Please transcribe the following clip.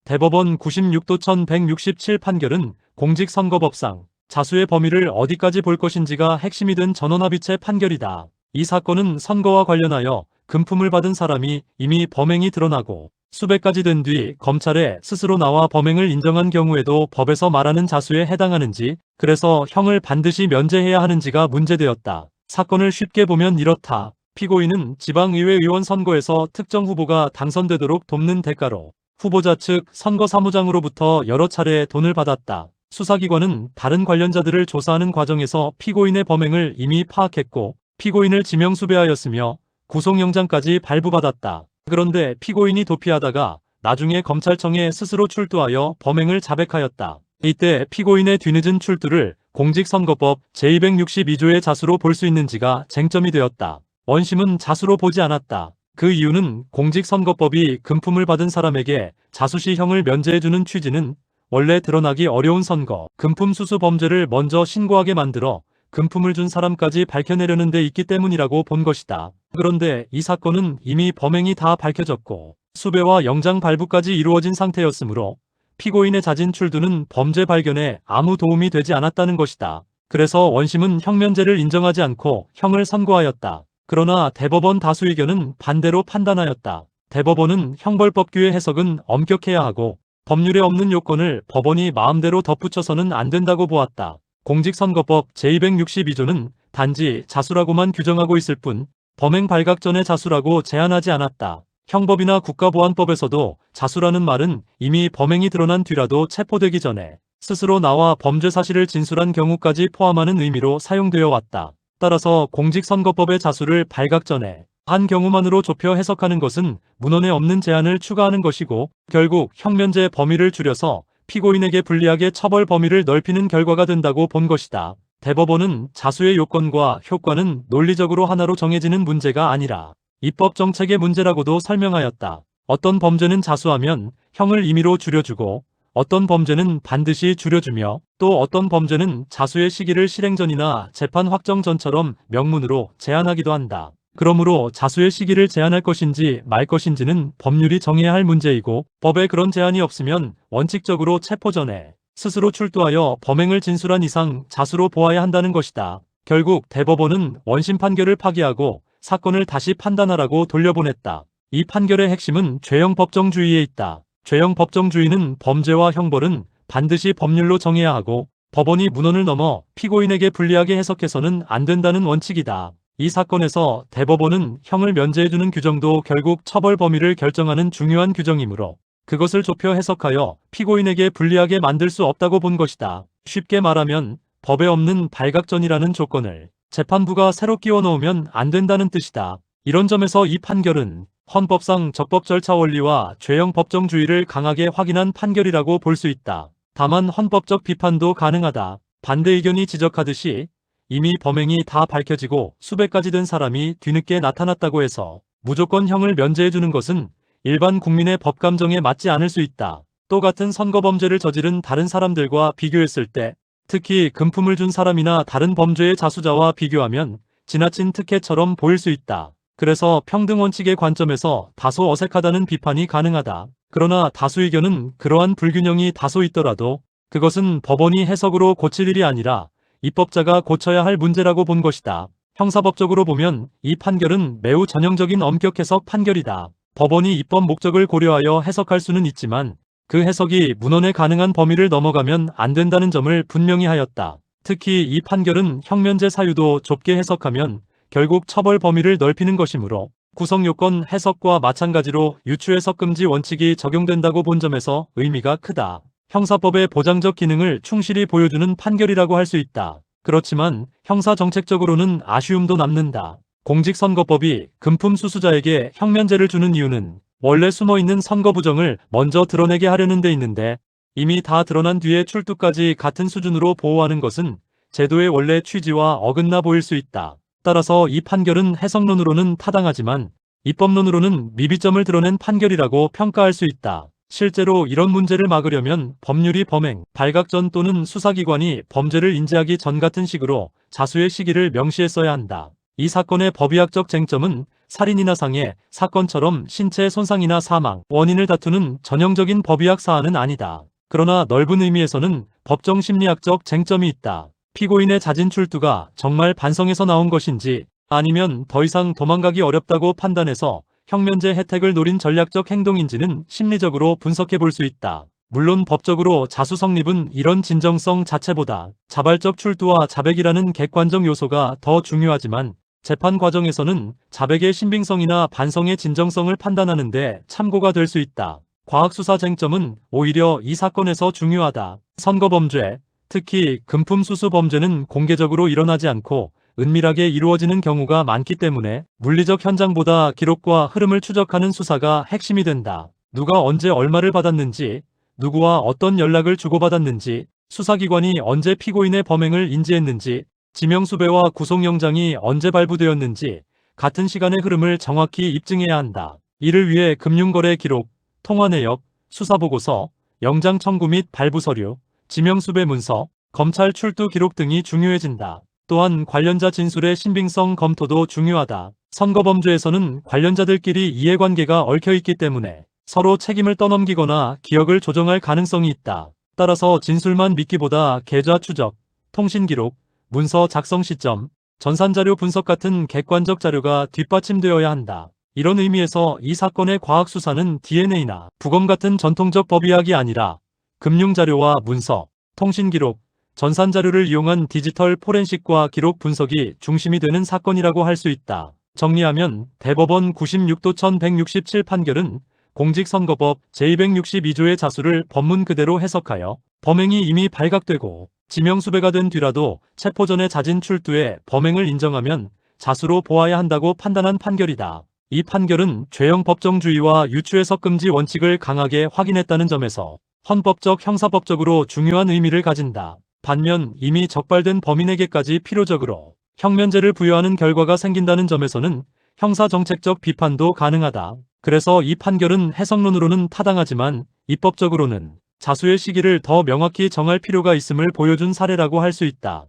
대법원 96도 1167 판결은 공직선거법상 자수의 범위를 어디까지 볼 것인지가 핵심이 된 전원합의체 판결이다. 이 사건은 선거와 관련하여 금품을 받은 사람이 이미 범행이 드러나고 수백 가지 된 뒤 검찰에 스스로 나와 범행을 인정한 경우에도 법에서 말하는 자수에 해당하는지, 그래서 형을 반드시 면제해야 하는지가 문제되었다. 사건을 쉽게 보면 이렇다. 피고인은 지방의회 의원 선거에서 특정 후보가 당선되도록 돕는 대가로 후보자 측 선거사무장으로부터 여러 차례 돈을 받았다. 수사기관은 다른 관련자들을 조사하는 과정에서 피고인의 범행을 이미 파악했고 피고인을 지명수배하였으며 구속영장까지 발부받았다. 그런데 피고인이 도피하다가 나중에 검찰청에 스스로 출두하여 범행을 자백하였다. 이때 피고인의 뒤늦은 출두를 공직선거법 제262조의 자수로 볼 수 있는지가 쟁점이 되었다. 원심은 자수로 보지 않았다. 그 이유는 공직선거법이 금품을 받은 사람에게 자수시 형을 면제해주는 취지는 원래 드러나기 어려운 선거, 금품 수수 범죄를 먼저 신고하게 만들어 금품을 준 사람까지 밝혀내려는 데 있기 때문이라고 본 것이다. 그런데 이 사건은 이미 범행이 다 밝혀졌고 수배와 영장 발부까지 이루어진 상태였으므로 피고인의 잦은 출두는 범죄 발견에 아무 도움이 되지 않았다는 것이다. 그래서 원심은 형면제를 인정하지 않고 형을 선고하였다. 그러나 대법원 다수 의견은 반대로 판단하였다. 대법원은 형벌법규의 해석은 엄격해야 하고 법률에 없는 요건을 법원이 마음대로 덧붙여서는 안 된다고 보았다. 공직선거법 제262조는 단지 자수라고만 규정하고 있을 뿐 범행 발각 전의 자수라고 제한하지 않았다. 형법이나 국가보안법에서도 자수라는 말은 이미 범행이 드러난 뒤라도 체포되기 전에 스스로 나와 범죄 사실을 진술한 경우까지 포함하는 의미로 사용되어 왔다. 따라서 공직선거법의 자수를 발각 전에 한 경우만으로 좁혀 해석하는 것은 문헌에 없는 제한을 추가하는 것이고 결국 형면제 범위를 줄여서 피고인에게 불리하게 처벌 범위를 넓히는 결과가 된다고 본 것이다. 대법원은 자수의 요건과 효과는 논리적으로 하나로 정해지는 문제가 아니라 입법 정책의 문제라고도 설명하였다. 어떤 범죄는 자수하면 형을 임의로 줄여주고 어떤 범죄는 반드시 줄여주며 또 어떤 범죄는 자수의 시기를 실행 전이나 재판 확정 전처럼 명문으로 제한하기도 한다. 그러므로 자수의 시기를 제한할 것인지 말 것인지는 법률이 정해야 할 문제이고 법에 그런 제한이 없으면 원칙적으로 체포 전에 스스로 출두하여 범행을 진술한 이상 자수로 보아야 한다는 것이다. 결국 대법원은 원심 판결을 파기하고 사건을 다시 판단하라고 돌려보냈다. 이 판결의 핵심은 죄형 법정주의에 있다. 죄형 법정주의는 범죄와 형벌은 반드시 법률로 정해야 하고 법원이 문헌을 넘어 피고인에게 불리하게 해석해서는 안 된다는 원칙이다. 이 사건에서 대법원은 형을 면제해주는 규정도 결국 처벌 범위를 결정하는 중요한 규정이므로 그것을 좁혀 해석하여 피고인에게 불리하게 만들 수 없다고 본 것이다. 쉽게 말하면 법에 없는 발각전이라는 조건을 재판부가 새로 끼워 넣으면 안 된다는 뜻이다. 이런 점에서 이 판결은 헌법상 적법 절차 원리와 죄형 법정주의를 강하게 확인한 판결이라고 볼 수 있다. 다만 헌법적 비판도 가능하다. 반대 의견이 지적하듯이 이미 범행이 다 밝혀지고 수백 가지 된 사람이 뒤늦게 나타났다고 해서 무조건 형을 면제해주는 것은 일반 국민의 법감정에 맞지 않을 수 있다. 또 같은 선거범죄를 저지른 다른 사람들과 비교했을 때 특히 금품을 준 사람이나 다른 범죄의 자수자와 비교하면 지나친 특혜처럼 보일 수 있다. 그래서 평등원칙의 관점에서 다소 어색하다는 비판이 가능하다. 그러나 다수 의견은 그러한 불균형이 다소 있더라도 그것은 법원이 해석으로 고칠 일이 아니라 입법자가 고쳐야 할 문제라고 본 것이다. 형사법적으로 보면 이 판결은 매우 전형적인 엄격 해석 판결이다. 법원이 입법 목적을 고려하여 해석할 수는 있지만 그 해석이 문헌에 가능한 범위를 넘어가면 안 된다는 점을 분명히 하였다. 특히 이 판결은 형면제 사유도 좁게 해석하면 결국 처벌 범위를 넓히는 것이므로 구성요건 해석과 마찬가지로 유추해석 금지 원칙이 적용된다고 본 점에서 의미가 크다. 형사법의 보장적 기능을 충실히 보여주는 판결이라고 할 수 있다. 그렇지만 형사정책적으로는 아쉬움도 남는다. 공직선거법이 금품 수수자에게 형면제를 주는 이유는 원래 숨어있는 선거 부정을 먼저 드러내게 하려는 데 있는데 이미 다 드러난 뒤에 출두까지 같은 수준으로 보호하는 것은 제도의 원래 취지와 어긋나 보일 수 있다. 따라서 이 판결은 해석론으로는 타당하지만 입법론으로는 미비점을 드러낸 판결이라고 평가할 수 있다. 실제로 이런 문제를 막으려면 법률이 범행, 발각 전 또는 수사기관이 범죄를 인지하기 전 같은 식으로 자수의 시기를 명시했어야 한다. 이 사건의 법의학적 쟁점은 살인이나 상해, 사건처럼 신체 손상이나 사망, 원인을 다투는 전형적인 법의학 사안은 아니다. 그러나 넓은 의미에서는 법정 심리학적 쟁점이 있다. 피고인의 자진 출두가 정말 반성에서 나온 것인지 아니면 더 이상 도망가기 어렵다고 판단해서 형면제 혜택을 노린 전략적 행동인지는 심리적으로 분석해 볼 수 있다. 물론 법적으로 자수 성립은 이런 진정성 자체보다 자발적 출두와 자백이라는 객관적 요소가 더 중요하지만 재판 과정에서는 자백의 신빙성이나 반성의 진정성을 판단하는 데 참고가 될 수 있다. 과학수사 쟁점은 오히려 이 사건에서 중요하다. 선거범죄, 특히 금품수수 범죄는 공개적으로 일어나지 않고 은밀하게 이루어지는 경우가 많기 때문에 물리적 현장보다 기록과 흐름을 추적하는 수사가 핵심이 된다. 누가 언제 얼마를 받았는지, 누구와 어떤 연락을 주고받았는지, 수사기관이 언제 피고인의 범행을 인지했는지, 지명수배와 구속영장이 언제 발부되었는지 같은 시간의 흐름을 정확히 입증해야 한다. 이를 위해 금융거래 기록, 통화 내역, 수사보고서, 영장 청구 및 발부서류, 지명수배 문서, 검찰 출두 기록 등이 중요해진다. 또한 관련자 진술의 신빙성 검토도 중요하다. 선거범죄에서는 관련자들끼리 이해관계가 얽혀있기 때문에 서로 책임을 떠넘기거나 기억을 조정할 가능성이 있다. 따라서 진술만 믿기보다 계좌 추적, 통신기록, 문서 작성 시점, 전산자료 분석 같은 객관적 자료가 뒷받침되어야 한다. 이런 의미에서 이 사건의 과학수사는 DNA나 부검 같은 전통적 법의학이 아니라 금융자료와 문서, 통신기록, 전산자료를 이용한 디지털 포렌식과 기록 분석이 중심이 되는 사건이라고 할 수 있다. 정리하면 대법원 96도 1167 판결은 공직선거법 제262조의 자수를 법문 그대로 해석하여 범행이 이미 발각되고 지명수배가 된 뒤라도 체포 전에 자진 출두해 범행을 인정하면 자수로 보아야 한다고 판단한 판결이다. 이 판결은 죄형 법정주의와 유추해석 금지 원칙을 강하게 확인했다는 점에서 헌법적 형사법적으로 중요한 의미를 가진다. 반면 이미 적발된 범인에게까지 필요적으로 형면제를 부여하는 결과가 생긴다는 점에서는 형사정책적 비판도 가능하다. 그래서 이 판결은 해석론으로는 타당하지만 입법적으로는 자수의 시기를 더 명확히 정할 필요가 있음을 보여준 사례라고 할 수 있다.